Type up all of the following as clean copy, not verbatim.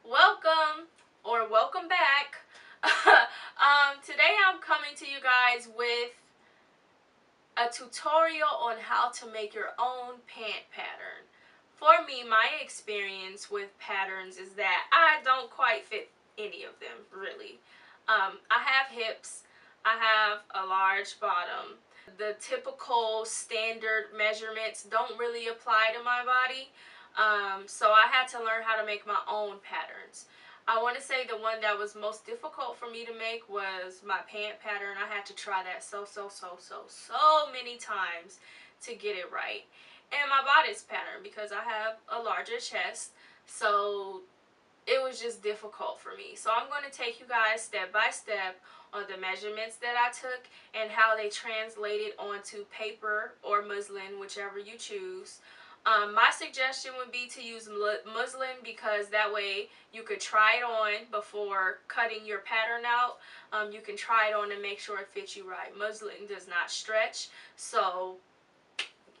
Welcome or welcome back. Today I'm coming to you guys with a tutorial on how to make your own pant pattern. For me, my experience with patterns is that I don't quite fit any of them, really. I have hips, I have a large bottom. The typical standard measurements don't really apply to my body, so I had to learn how to make my own patterns. I want to say the one that was most difficult for me to make was my pant pattern. I had to try that so many times to get it right. And my bodice pattern, because I have a larger chest, so it was just difficult for me. So I'm going to take you guys step by step on the measurements that I took and how they translated onto paper or muslin, whichever you choose. My suggestion would be to use muslin, because that way you could try it on before cutting your pattern out. You can try it on and make sure it fits you right. Muslin does not stretch, so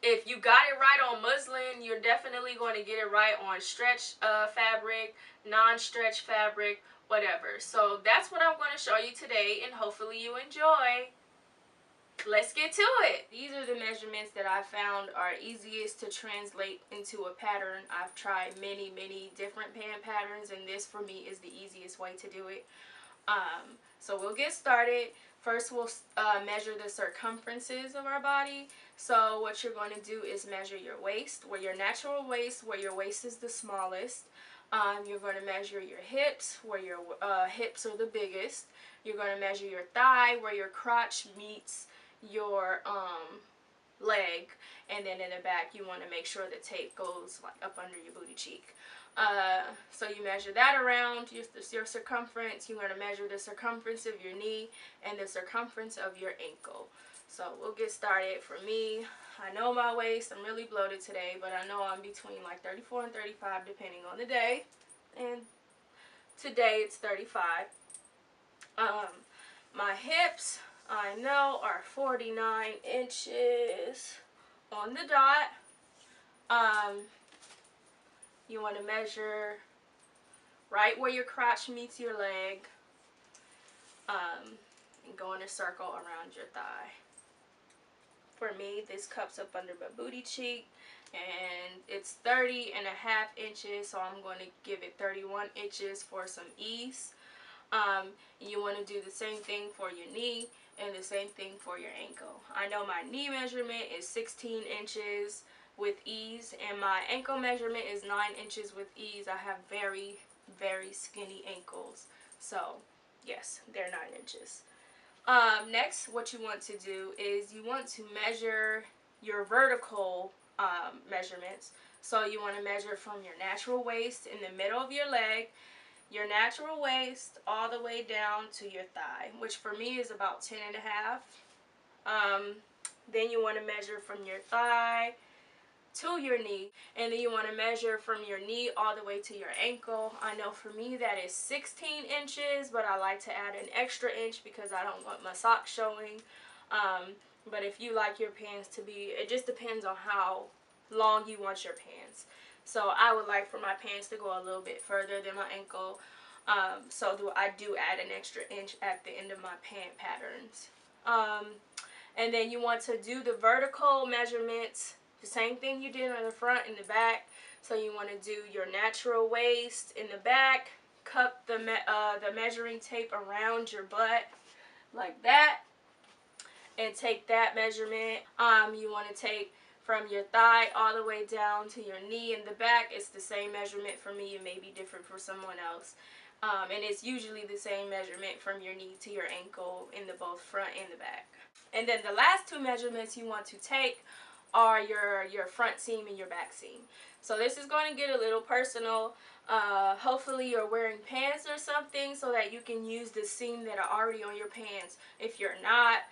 if you got it right on muslin, you're definitely going to get it right on stretch fabric, non-stretch fabric, whatever. So that's what I'm going to show you today, and hopefully you enjoy. Let's get to it. These are the measurements that I found are easiest to translate into a pattern. I've tried many different pant patterns, and this for me is the easiest way to do it. So we'll get started. First, we'll measure the circumferences of our body. So what you're going to do is measure your waist, where your natural waist, where your waist is the smallest. You're going to measure your hips, where your hips are the biggest. You're going to measure your thigh, where your crotch meets your leg, and then in the back you want to make sure the tape goes like up under your booty cheek. So you measure that around your circumference. You're going to measure the circumference of your knee and the circumference of your ankle. So we'll get started. For me, I know my waist, I'm really bloated today, but I know I'm between like 34 and 35 depending on the day, and today it's 35. My hips, I know, are 49 inches on the dot. You want to measure right where your crotch meets your leg, and go in a circle around your thigh. For me, this cups up under my booty cheek, and it's 30.5 inches, so I'm going to give it 31 inches for some ease. You want to do the same thing for your knee and the same thing for your ankle. I know my knee measurement is 16 inches with ease, and my ankle measurement is 9 inches with ease. I have very skinny ankles, so yes, they're 9 inches. Next, what you want to do is you want to measure your vertical measurements. So you want to measure from your natural waist in the middle of your leg, your natural waist, all the way down to your thigh, which for me is about 10.5. Then you want to measure from your thigh to your knee, and then you want to measure from your knee all the way to your ankle. I know for me that is 16 inches, but I like to add an extra inch because I don't want my socks showing. But if you like your pants to be, it just depends on how long you want your pants. So I would like for my pants to go a little bit further than my ankle. So I do add an extra inch at the end of my pant patterns. And then you want to do the vertical measurements, the same thing you did on the front and the back. So you want to do your natural waist in the back, cup the measuring tape around your butt like that, and take that measurement. You want to take from your thigh all the way down to your knee in the back. It's the same measurement for me. It may be different for someone else. And it's usually the same measurement from your knee to your ankle in the both front and the back. And then the last two measurements you want to take are your front seam and your back seam. So this is going to get a little personal. Hopefully you're wearing pants or something so that you can use the seam that are already on your pants. If you're not,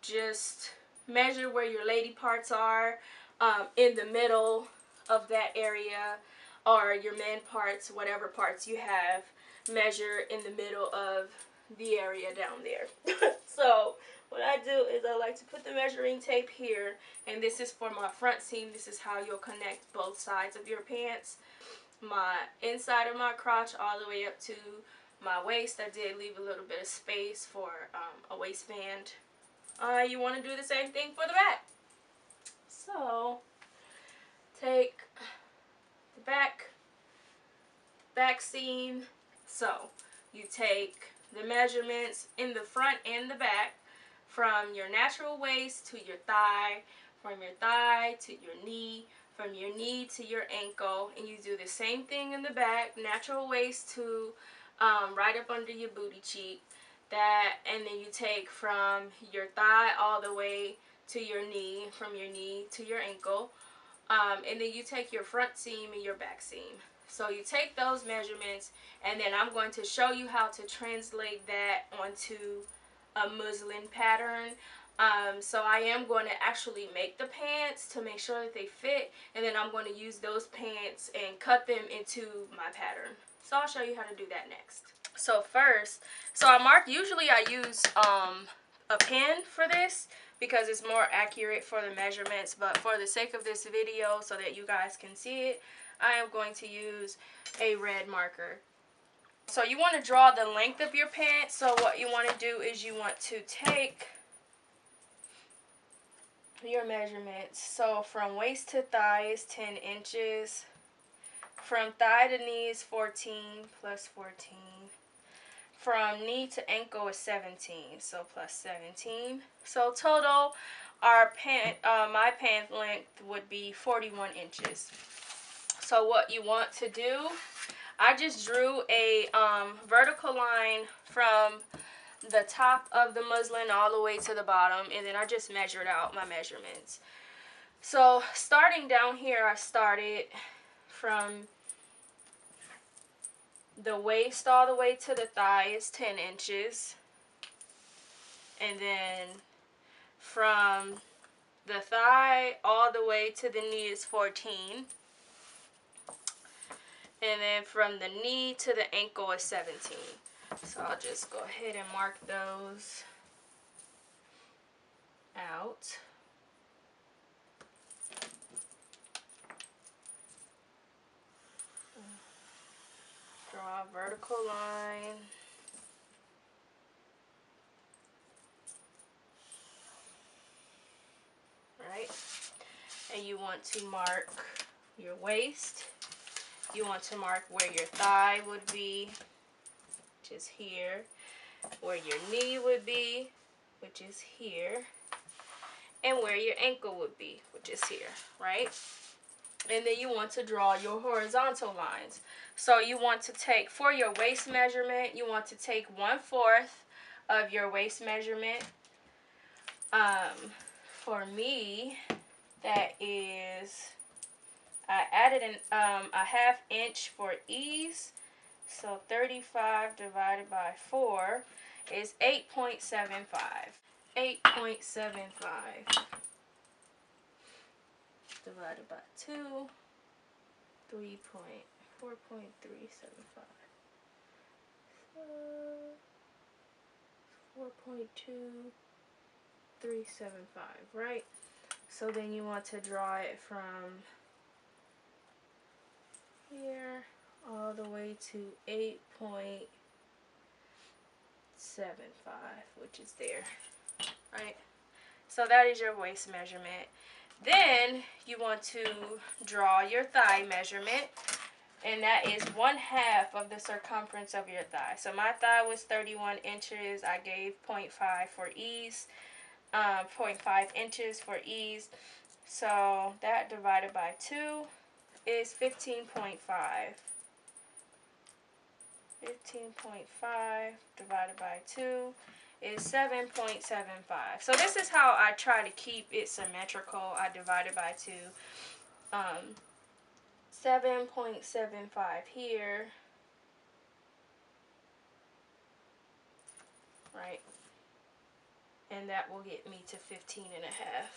just measure where your lady parts are, in the middle of that area, or your man parts, whatever parts you have, measure in the middle of the area down there. So what I do is I like to put the measuring tape here, and this is for my front seam. This is how you'll connect both sides of your pants. my inside of my crotch all the way up to my waist. I did leave a little bit of space for a waistband. You want to do the same thing for the back. So take the back seam. So you take the measurements in the front and the back from your natural waist to your thigh, from your thigh to your knee, from your knee to your ankle, and you do the same thing in the back, natural waist to right up under your booty cheek. That, and then you take from your thigh all the way to your knee, from your knee to your ankle, and then you take your front seam and your back seam. So you take those measurements, and then I'm going to show you how to translate that onto a muslin pattern. So I am going to actually make the pants to make sure that they fit, and then I'm going to use those pants and cut them into my pattern. So I'll show you how to do that next. So first, usually I use a pen for this because it's more accurate for the measurements, but for the sake of this video so that you guys can see it, I am going to use a red marker. So you want to draw the length of your pants. So what you want to do is you want to take your measurements. So from waist to thigh is 10 inches. From thigh to knee is 14 plus 14. From knee to ankle is 17, so plus 17. So total, my pant length would be 41 inches. So what you want to do, I just drew a vertical line from the top of the muslin all the way to the bottom, and then I just measured out my measurements. So starting down here, I started from the waist all the way to the thigh is 10 inches. And then from the thigh all the way to the knee is 14. And then from the knee to the ankle is 17. So I'll just go ahead and mark those out. Draw a vertical line. Right? And you want to mark your waist. You want to mark where your thigh would be, which is here. Where your knee would be, which is here. And where your ankle would be, which is here, right? And then you want to draw your horizontal lines. So you want to take, for your waist measurement, you want to take 1/4 of your waist measurement. For me, that is, I added a 1/2 inch for ease. So 35 divided by 4 is 8.75. 8.75 divided by 2, 4.375. 4.2375, right? So then you want to draw it from here all the way to 8.75, which is there, right? So that is your waist measurement. Then you want to draw your thigh measurement, and that is 1/2 of the circumference of your thigh. So my thigh was 31 inches. I gave 0.5 for ease, 0.5 inches for ease. So that divided by 2 is 15.5. 15.5 divided by 2 is 7.75. So this is how I try to keep it symmetrical. I divide it by 2. 7.75 here, right? And that will get me to 15.5.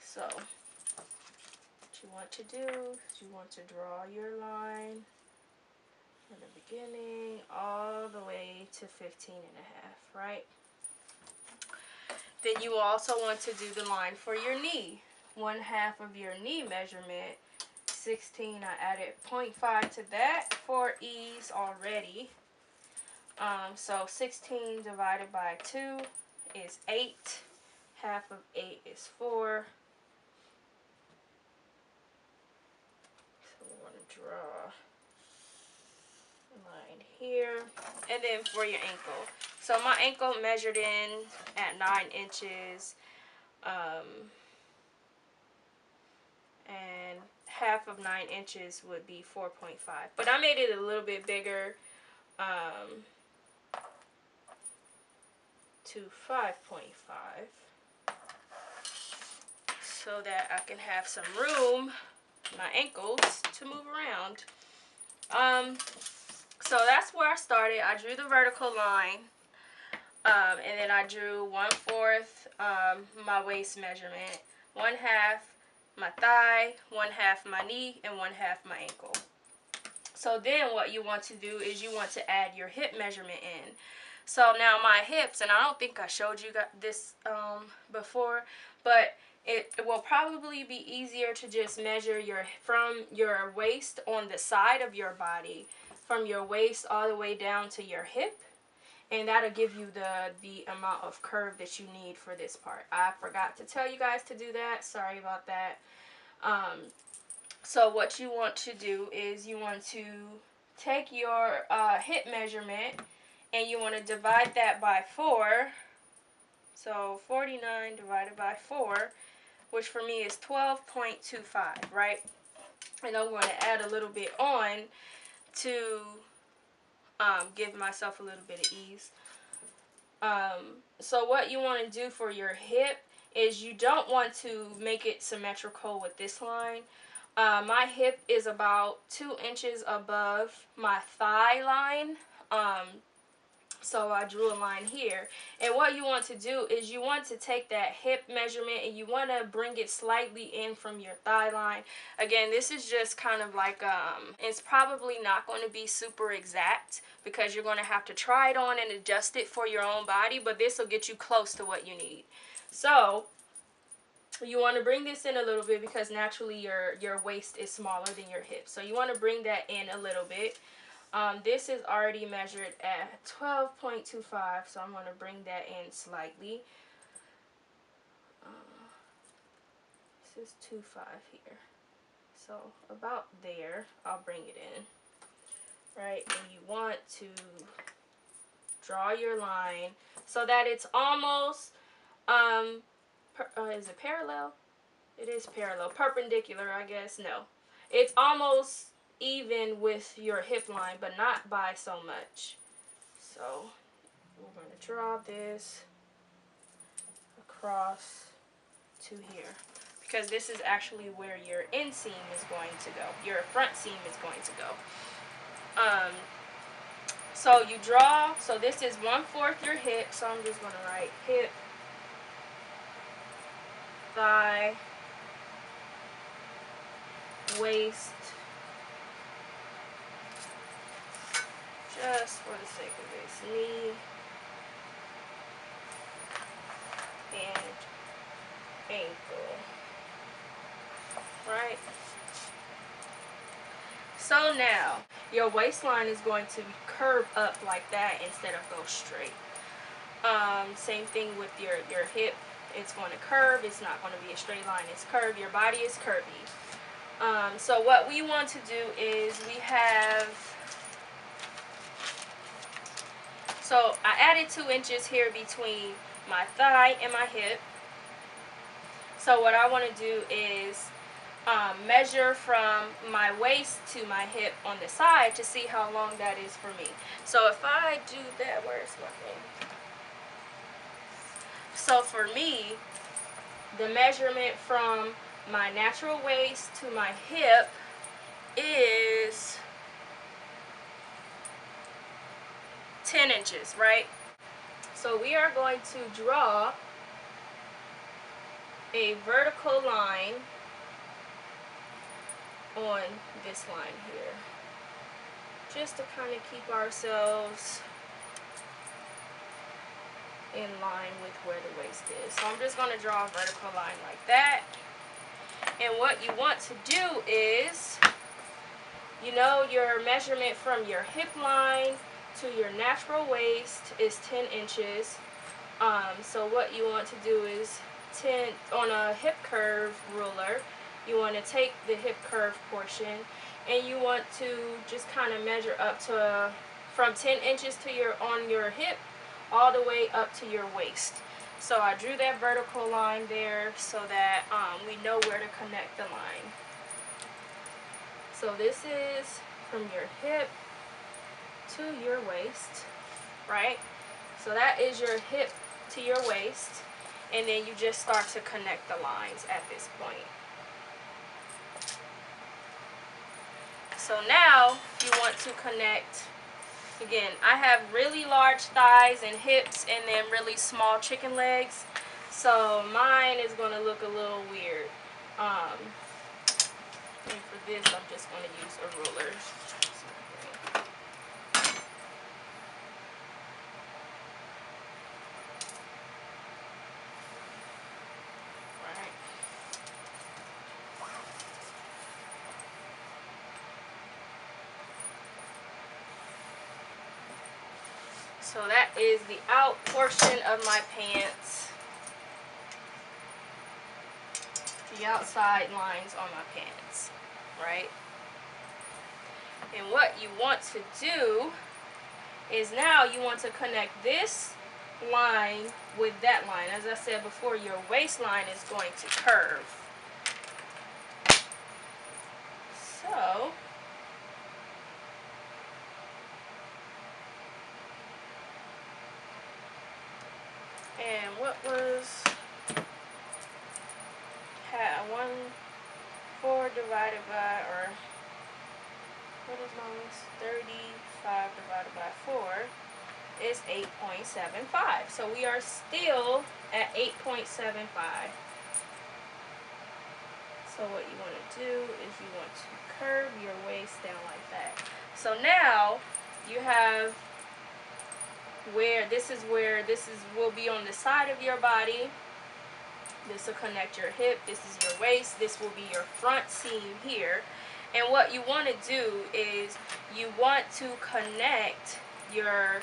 So what you want to do is you want to draw your line from the beginning all the way to 15.5, right? Then you also want to do the line for your knee. 1/2 of your knee measurement, 16. I added 0.5 to that for ease already. So 16 divided by 2 is 8. Half of 8 is 4. So we're going to draw a line here. And then for your ankle. So my ankle measured in at 9 inches. And half of 9 inches would be 4.5. But I made it a little bit bigger. To 5.5 so that I can have some room, my ankles, to move around. So that's where I started. I drew the vertical line, and then I drew 1/4 my waist measurement, 1/2 my thigh, 1/2 my knee, and 1/2 my ankle. So then what you want to do is you want to add your hip measurement in. So now my hips, and I don't think I showed you this before, but it will probably be easier to just measure from your waist on the side of your body, from your waist all the way down to your hip, and that'll give you the amount of curve that you need for this part. I forgot to tell you guys to do that. Sorry about that. So what you want to do is you want to take your hip measurement and you want to divide that by 4. So 49 divided by 4, which for me is 12.25, right? And I'm going to add a little bit on to give myself a little bit of ease. So what you want to do for your hip is you don't want to make it symmetrical with this line. My hip is about 2 inches above my thigh line. So I drew a line here. And what you want to do is you want to take that hip measurement and you want to bring it slightly in from your thigh line. Again, this is just kind of like, it's probably not going to be super exact because you're going to have to try it on and adjust it for your own body, but this will get you close to what you need. So you want to bring this in a little bit because naturally your waist is smaller than your hip. So you want to bring that in a little bit. This is already measured at 12.25, so I'm going to bring that in slightly. This is 2.5 here. So about there, I'll bring it in. Right, and you want to draw your line so that it's almost, is it parallel? It is parallel. Perpendicular, I guess. No. It's almost even with your hip line, but not by so much. So we're going to draw this across to here because this is actually where your inseam is going to go. Your front seam is going to go. So you draw, so this is 1/4 your hip, so I'm just going to write hip, thigh, waist, just for the sake of this, knee, and ankle, right? So now, your waistline is going to curve up like that instead of go straight. Same thing with your hip. It's going to curve. It's not going to be a straight line. It's curved. Your body is curvy. So what we want to do is we have... So I added 2 inches here between my thigh and my hip. So what I want to do is measure from my waist to my hip on the side to see how long that is for me. So if I do that, where's my thing? So for me, the measurement from my natural waist to my hip is 10 inches, right? So we are going to draw a vertical line on this line here, just to kind of keep ourselves in line with where the waist is. So I'm just going to draw a vertical line like that. And what you want to do is, you know, your measurement from your hip line to your natural waist is 10 inches. So what you want to do is 10 on a hip curve ruler. You want to take the hip curve portion, and you want to just kind of measure up to from 10 inches to on your hip all the way up to your waist. So I drew that vertical line there so that we know where to connect the line. So this is from your hip to your waist, right? So that is your hip to your waist, and then you just start to connect the lines at this point. So now you want to connect, again, I have really large thighs and hips and then really small chicken legs, so mine is going to look a little weird. And for this, I'm just going to use a ruler. So that is the out portion of my pants. The outside lines on my pants, right? And what you want to do is now you want to connect this line with that line. As I said before, your waistline is going to curve. So and what was 4 divided by, or what is my list? 35 divided by 4 is 8.75. So we are still at 8.75. So what you want to do is you want to curve your waist down like that. So now you have where this will be on the side of your body. This will connect your hip. This is your waist. This will be your front seam here. And what you want to do is you want to connect your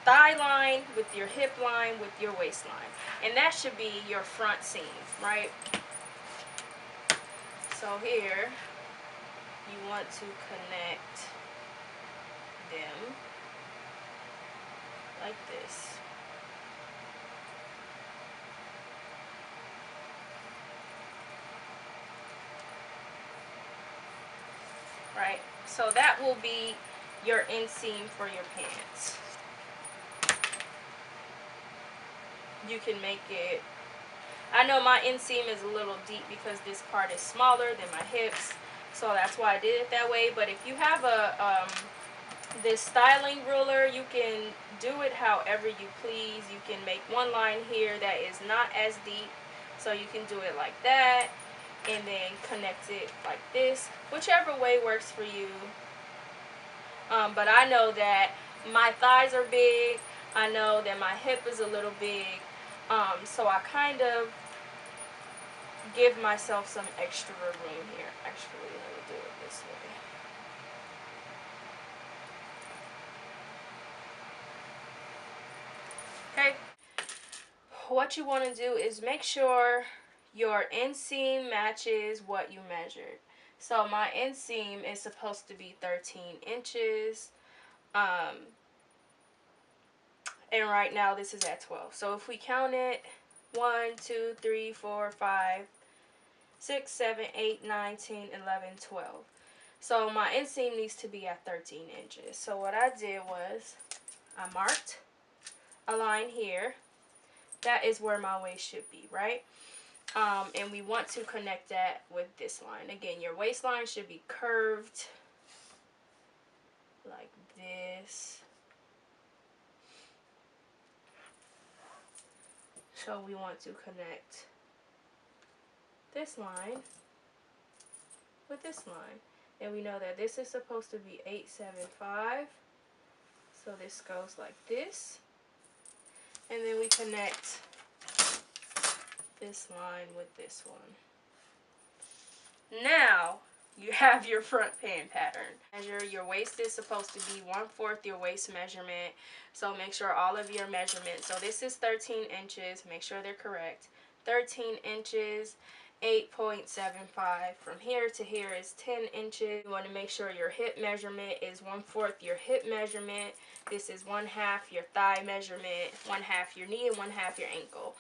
thigh line with your hip line with your waistline. And that should be your front seam, right? So here, you want to connect them like this. Right? So that will be your inseam for your pants. You can make it, I know my inseam is a little deep because this part is smaller than my hips, so that's why I did it that way. But if you have this styling ruler, you can do it however you please. You can make one line here that is not as deep, so you can do it like that, and then connect it like this, whichever way works for you. But I know that my thighs are big, I know that my hip is a little big, so I kind of give myself some extra room here. Actually, let me do it this way. Okay, what you want to do is make sure your inseam matches what you measured. So my inseam is supposed to be 13 inches. And right now this is at 12. So if we count it, 1, 2, 3, 4, 5, 6, 7, 8, 9, 10, 11, 12. So my inseam needs to be at 13 inches. So what I did was I marked a line here. That is where my waist should be, right? And we want to connect that with this line. Again, your waistline should be curved like this. So we want to connect this line with this line. And we know that this is supposed to be 875. So this goes like this. And then we connect this line with this one. Now you have your front pant pattern. Measure your waist is supposed to be 1/4 your waist measurement. So make sure all of your measurements. So this is 13 inches. Make sure they're correct. 13 inches, 8.75. From here to here is 10 inches. You want to make sure your hip measurement is 1/4 your hip measurement. This is 1/2 your thigh measurement, 1/2 your knee, and 1/2 your ankle.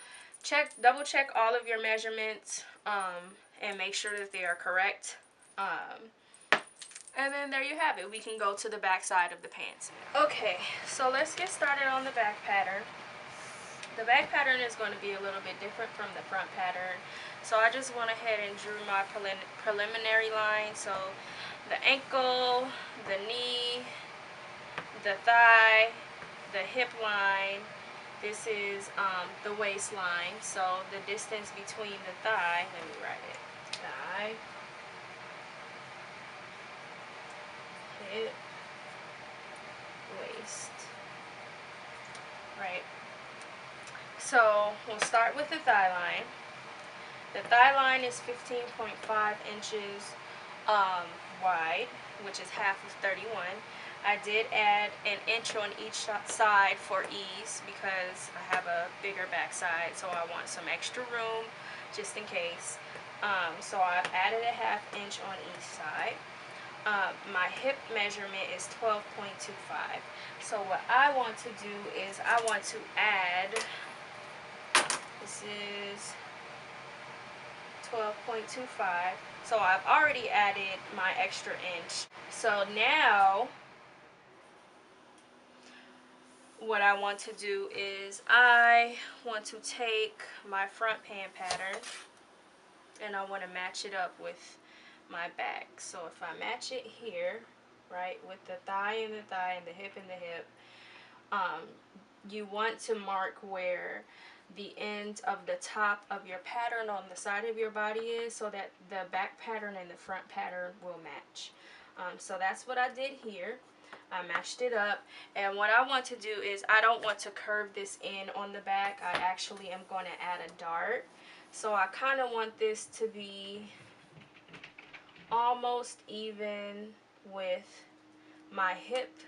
Double check all of your measurements and make sure that they are correct. And then there you have it. We can go to the back side of the pants. Okay, so let's get started on the back pattern. The back pattern is going to be a little bit different from the front pattern. So I just went ahead and drew my preliminary line. So the ankle, the knee, the thigh, the hip line. This is the waistline. So the distance between the thigh, let me write it. Thigh, hip, waist. Right. So we'll start with the thigh line. The thigh line is 15.5 inches wide, which is half of 31. I did add an inch on each side for ease because I have a bigger back side, so I want some extra room just in case. So I've added a 1/2 inch on each side. My hip measurement is 12.25. So what I want to do is I want to add, this is 12.25. So I've already added my extra inch. So now what I want to do is I want to take my front pant pattern and I want to match it up with my back. So if I match it here, right, with the thigh and the thigh and the hip and the hip, you want to mark where the end of the top of your pattern on the side of your body is so that the back pattern and the front pattern will match. So that's what I did here. I matched it up, and what I want to do is I don't want to curve this in on the back. I actually am going to add a dart. So I kind of want this to be almost even with my hip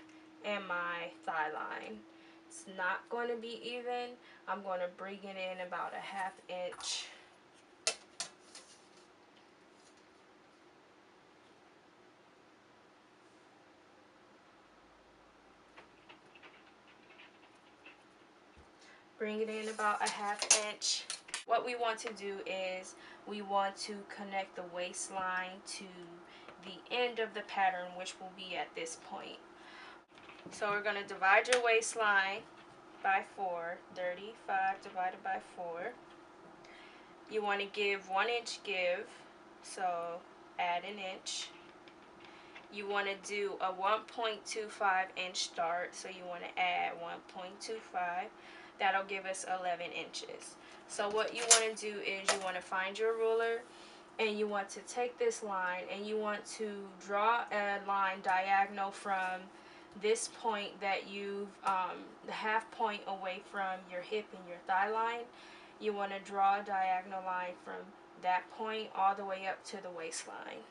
and my thigh line. It's not going to be even. I'm going to bring it in about a 1/2 inch. Bring it in about a 1/2 inch. What we want to do is we want to connect the waistline to the end of the pattern, which will be at this point. So we're going to divide your waistline by 4. 35 divided by 4. You want to give 1 inch give, so add an inch. You want to do a 1.25 inch dart, so you want to add 1.25. That'll give us 11 inches. So what you want to do is you want to find your ruler and you want to take this line and you want to draw a line diagonal from this point that you've the 1/2 point away from your hip and your thigh line. You want to draw a diagonal line from that point all the way up to the waistline.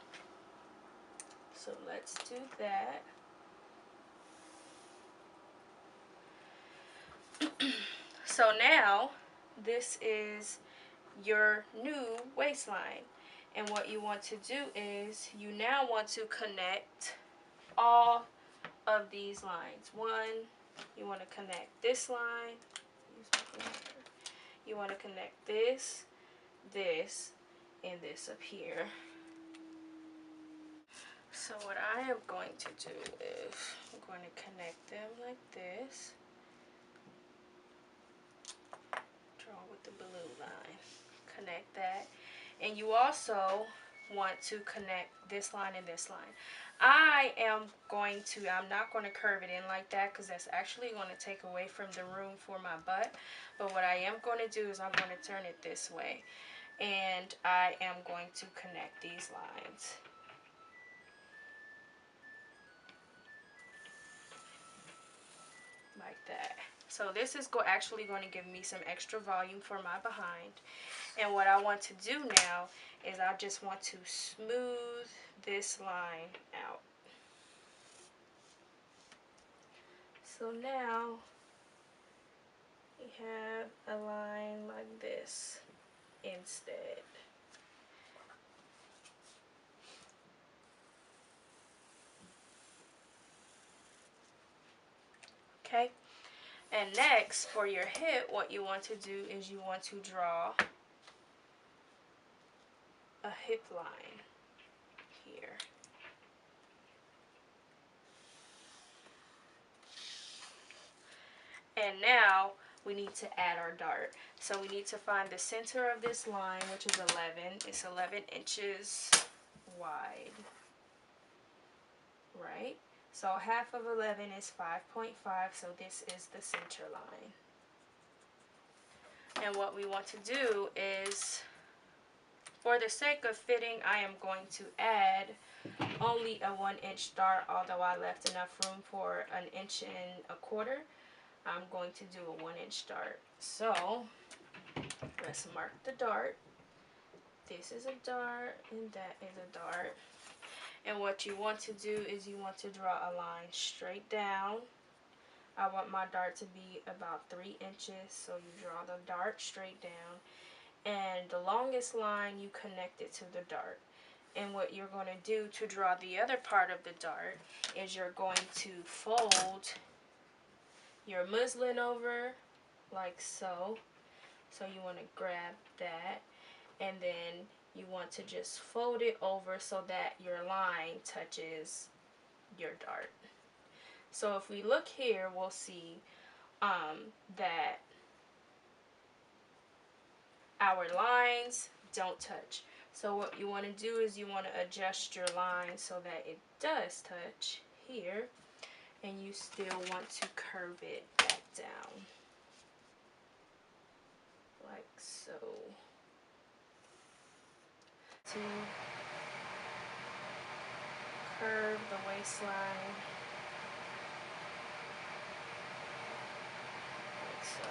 So let's do that. So now this is your new waistline, and what you want to do is you now want to connect all of these lines. One, you want to connect this line. You want to connect this, this, and this up here. So what I am going to do is I'm going to connect them like this. Draw with the blue line. Connect that. And you also want to connect this line and this line. I'm not going to curve it in like that because that's actually going to take away from the room for my butt. But what I am going to do is I'm going to turn it this way. And I am going to connect these lines. Like that. So this is actually going to give me some extra volume for my behind. And what I want to do now is I just want to smooth this line out. So now we have a line like this instead. Okay, and next for your hip, what you want to do is you want to draw a hip line here. And now we need to add our dart. So we need to find the center of this line, which is 11. It's 11 inches wide, right? So half of 11 is 5.5, so this is the center line. And what we want to do is, for the sake of fitting, I am going to add only a 1-inch dart, although I left enough room for 1.25 inches. I'm going to do a 1-inch dart. So let's mark the dart. This is a dart and that is a dart. And what you want to do is you want to draw a line straight down. I want my dart to be about 3 inches, so you draw the dart straight down. And the longest line, you connect it to the dart. And what you're going to do to draw the other part of the dart is you're going to fold your muslin over like so. So you want to grab that, and then you want to just fold it over so that your line touches your dart. So if we look here, we'll see that our lines don't touch. So what you want to do is you want to adjust your line so that it does touch here, and you still want to curve it back down like so. To curve the waistline like so.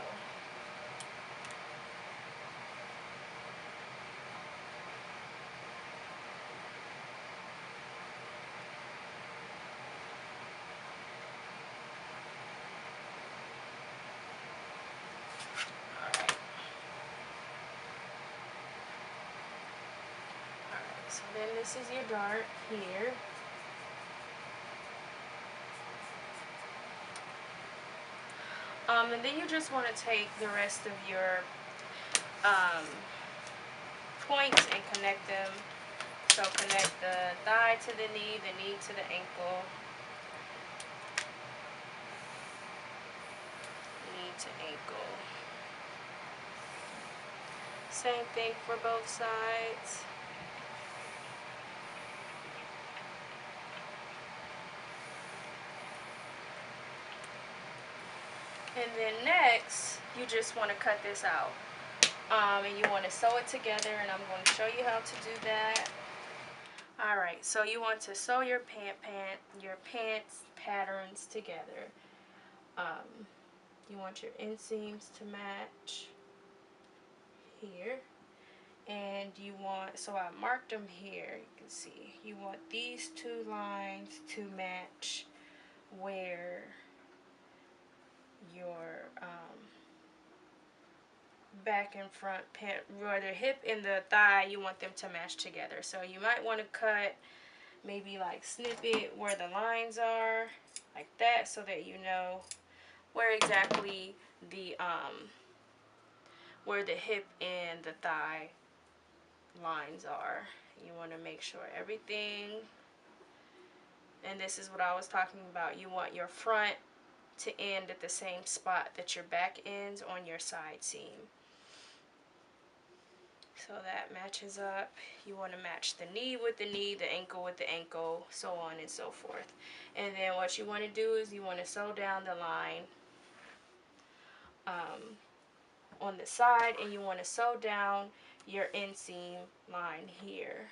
So then this is your dart here. And then you just want to take the rest of your points and connect them. So connect the thigh to the knee to the ankle, knee to ankle. Same thing for both sides. And then next, you just want to cut this out. And you want to sew it together, and I'm going to show you how to do that. Alright, so you want to sew your pants patterns together. You want your inseams to match here. And you want, so I marked them here, you can see. You want these two lines to match where your back and front pant, where the hip and the thigh, you want them to match together. So you might want to cut, maybe like snip it where the lines are, like that, so that you know where exactly the where the hip and the thigh lines are. You want to make sure everything, and this is what I was talking about, you want your front to end at the same spot that your back ends on your side seam. So that matches up. You want to match the knee with the knee, the ankle with the ankle, so on and so forth. And then what you want to do is you want to sew down the line on the side, and you want to sew down your inseam line here.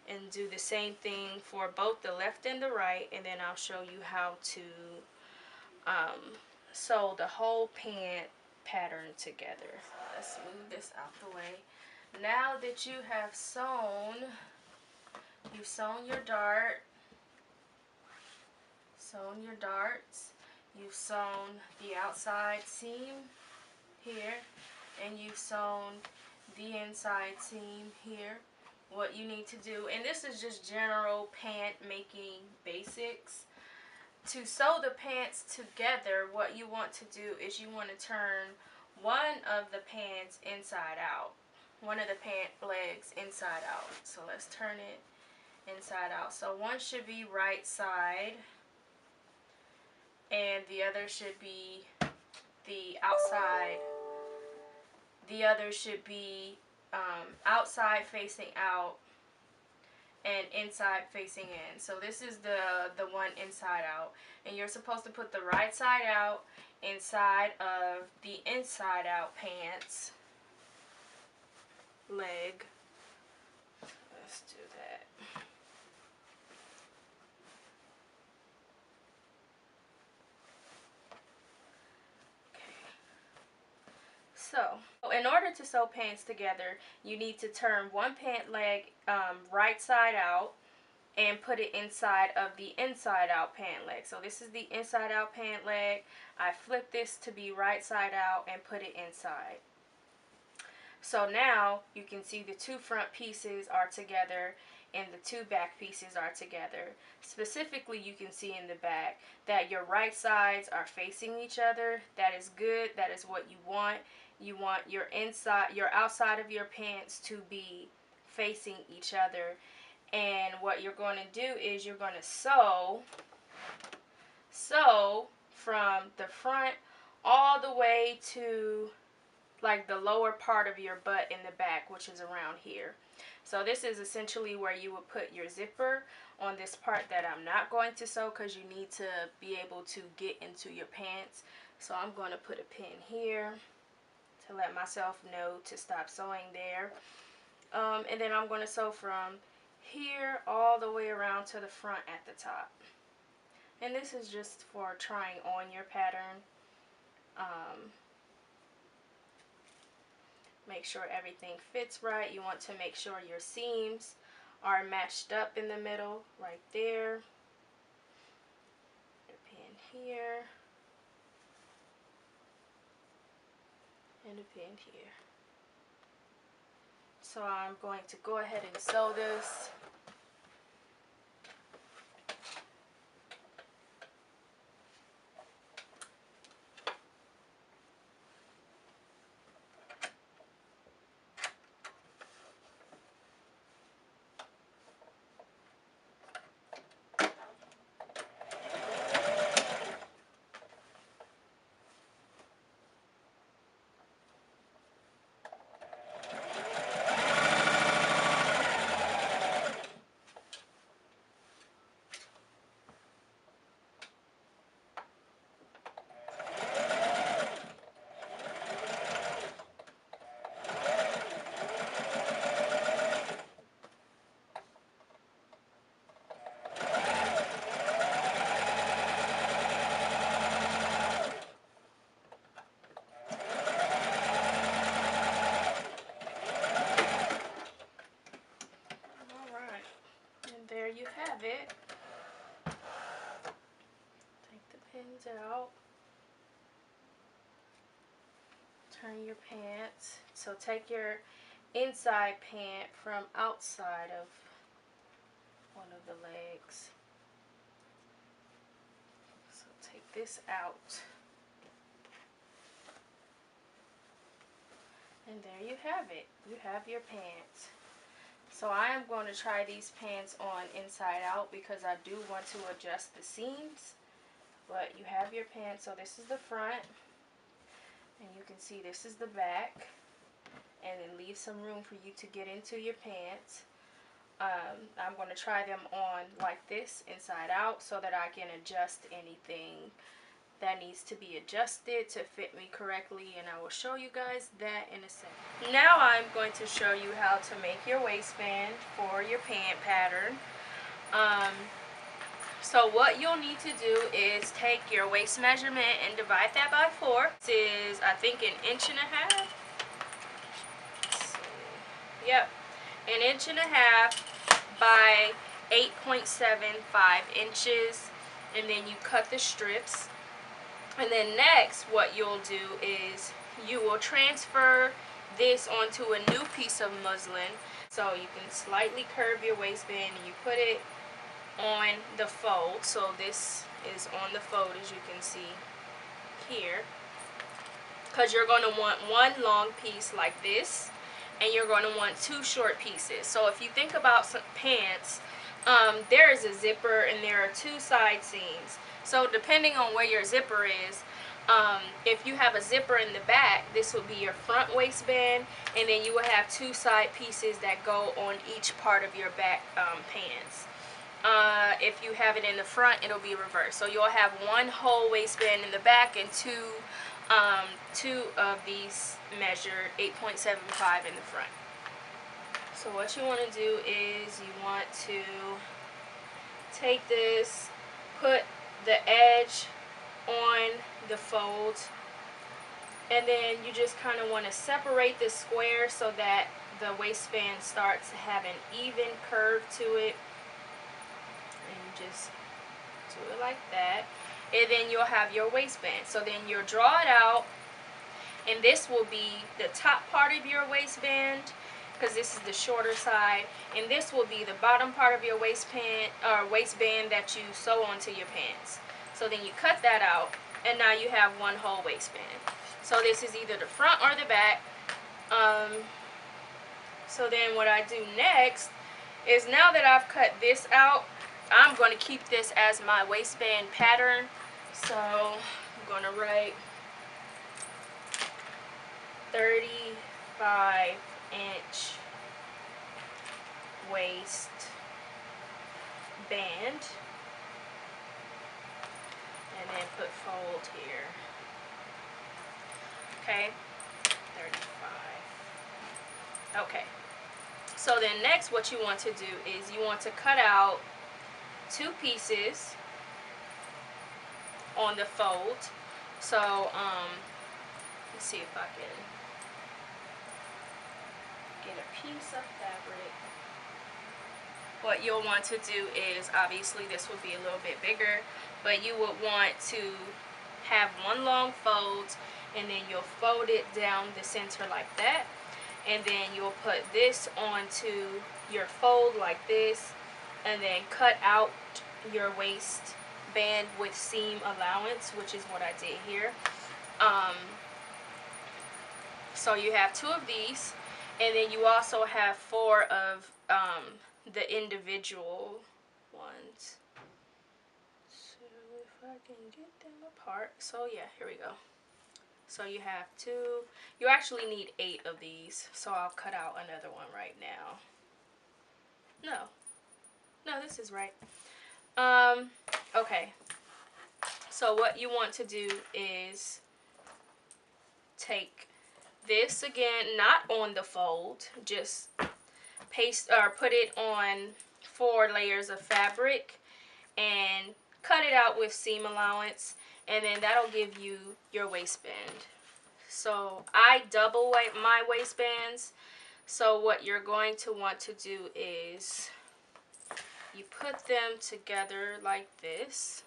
And do the same thing for both the left and the right, and then I'll show you how to sew the whole pant pattern together. Let's move this out the way. Now that you have you've sewn your darts, you've sewn the outside seam here, and you've sewn the inside seam here. What you need to do, and this is just general pant making basics. To sew the pants together, what you want to do is you want to turn one of the pants inside out. One of the pant legs inside out. So let's turn it inside out. So one should be right side, and the other should be the outside. The other should be outside facing out and inside facing in. So this is the one inside out, and you're supposed to put the right side out inside of the inside out pants leg. Let's do that. So, in order to sew pants together, you need to turn one pant leg right side out and put it inside of the inside out pant leg. So this is the inside out pant leg. I flip this to be right side out and put it inside. So now you can see the two front pieces are together and the two back pieces are together. Specifically, you can see in the back that your right sides are facing each other. That is good. That is what you want. You want your outside of your pants to be facing each other. And what you're going to do is you're going to sew from the front all the way to like the lower part of your butt in the back, which is around here. So this is essentially where you would put your zipper on this part that I'm not going to sew because you need to be able to get into your pants. So I'm going to put a pin here to let myself know to stop sewing there. And then I'm going to sew from here all the way around to the front at the top. And this is just for trying on your pattern. Make sure everything fits right. You want to make sure your seams are matched up in the middle, right there. A pin here. And a pin here. So I'm going to go ahead and sew this. You have it. Take the pins out. Turn your pants. So take your inside pant from outside of one of the legs. So take this out. And there you have it. You have your pants. So I am going to try these pants on inside out because I do want to adjust the seams. But you have your pants. So this is the front. And you can see this is the back. And then leave some room for you to get into your pants. I'm going to try them on like this, inside out, so that I can adjust anything that needs to be adjusted to fit me correctly, and I will show you guys that in a second. Now I'm going to show you how to make your waistband for your pant pattern. So what you'll need to do is take your waist measurement and divide that by 4. This is, I think, 1.5 inches. So, yep, 1.5 inches by 8.75 inches, and then you cut the strips. And then next, what you'll do is you will transfer this onto a new piece of muslin. So you can slightly curve your waistband and you put it on the fold. So this is on the fold, as you can see here, because you're going to want one long piece like this, and you're going to want 2 short pieces. So if you think about some pants, there is a zipper and there are 2 side seams. So depending on where your zipper is, if you have a zipper in the back, this would be your front waistband, and then you will have 2 side pieces that go on each part of your back pants. If you have it in the front, it'll be reversed. So you'll have 1 whole waistband in the back and 2 of these measured 8.75 in the front. So what you want to do is you want to take this, put the edge on the fold, and then you just kind of want to separate the square so that the waistband starts to have an even curve to it. And you just do it like that, and then you'll have your waistband. So then you'll draw it out, and this will be the top part of your waistband, because this is the shorter side, and this will be the bottom part of your waistband that you sew onto your pants. So then you cut that out, and now you have 1 whole waistband. So this is either the front or the back. So then what I do next is, now that I've cut this out, I'm going to keep this as my waistband pattern. So I'm going to write 35-inch waist band, and then put fold here. Okay, 35. Okay, so then next what you want to do is you want to cut out 2 pieces on the fold. So let's see if I can get a piece of fabric. What you'll want to do is, obviously this will be a little bit bigger, but you would want to have 1 long fold, and then you'll fold it down the center like that, and then you'll put this onto your fold like this, and then cut out your waistband with seam allowance, which is what I did here. So you have 2 of these, and then you also have 4 of the individual ones. So if I can get them apart. So yeah, here we go. So you have 2. You actually need 8 of these. So I'll cut out another one right now. No, this is right. Okay. So what you want to do is take this again, not on the fold, just paste or put it on 4 layers of fabric and cut it out with seam allowance, and then that'll give you your waistband. So I double weight my waistbands. So what you're going to want to do is you put them together like this,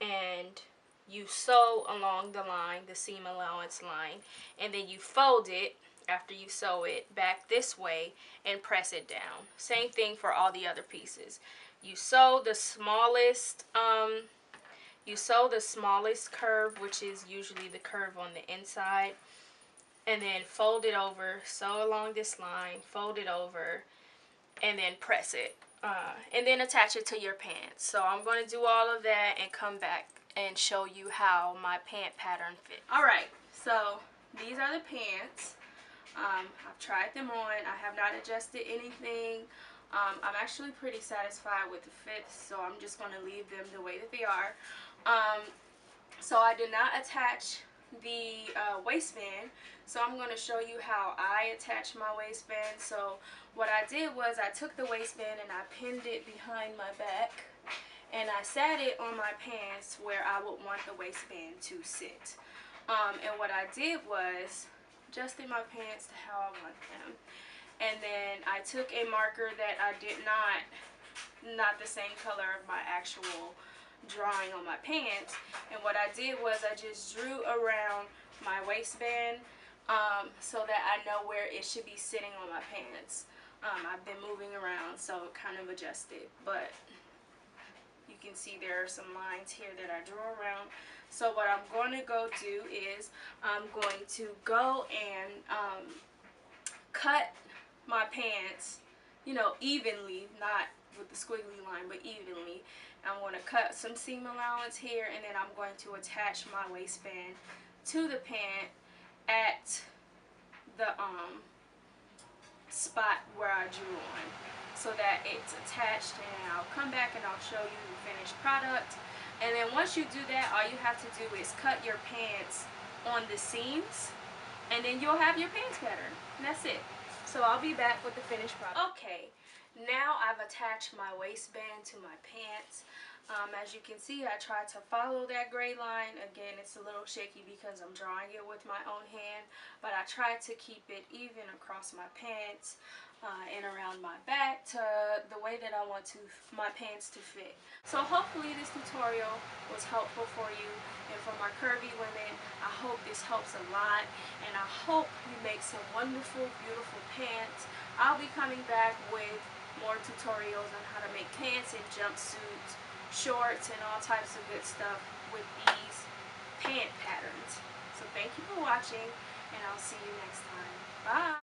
and you sew along the line, the seam allowance line, and then you fold it after you sew it back this way and press it down. Same thing for all the other pieces. You sew the smallest curve, which is usually the curve on the inside, and then fold it over, sew along this line, fold it over, and then press it, and then attach it to your pants. So I'm going to do all of that and come back and show you how my pant pattern fits. Alright, so these are the pants. I've tried them on. I have not adjusted anything. I'm actually pretty satisfied with the fit, so I'm just going to leave them the way that they are. So I did not attach the waistband, so I'm going to show you how I attach my waistband. So what I did was I took the waistband and I pinned it behind my back, and I sat it on my pants where I would want the waistband to sit. And what I did was adjusted my pants to how I want them. And then I took a marker that I did not the same color of my actual drawing on my pants. And what I did was I just drew around my waistband so that I know where it should be sitting on my pants. I've been moving around, so it kind of adjusted. But you can see there are some lines here that I drew around. So what I'm going to go do is I'm going to go and cut my pants, you know, evenly, not with the squiggly line, but evenly. I'm going to cut some seam allowance here, and then I'm going to attach my waistband to the pant at the spot where I drew on, so that it's attached, and I'll come back and I'll show you the finished product. And then once you do that, all you have to do is cut your pants on the seams, and then you'll have your pants pattern, and that's it. So I'll be back with the finished product. Okay, now I've attached my waistband to my pants. As you can see, I tried to follow that gray line. Again, it's a little shaky because I'm drawing it with my own hand, but I tried to keep it even across my pants and around my back to the way that I want my pants to fit. So hopefully this tutorial was helpful for you, and for my curvy women, I hope this helps a lot, and I hope you make some wonderful, beautiful pants. I'll be coming back with more tutorials on how to make pants and jumpsuits, shorts, and all types of good stuff with these pant patterns. So thank you for watching, and I'll see you next time. Bye!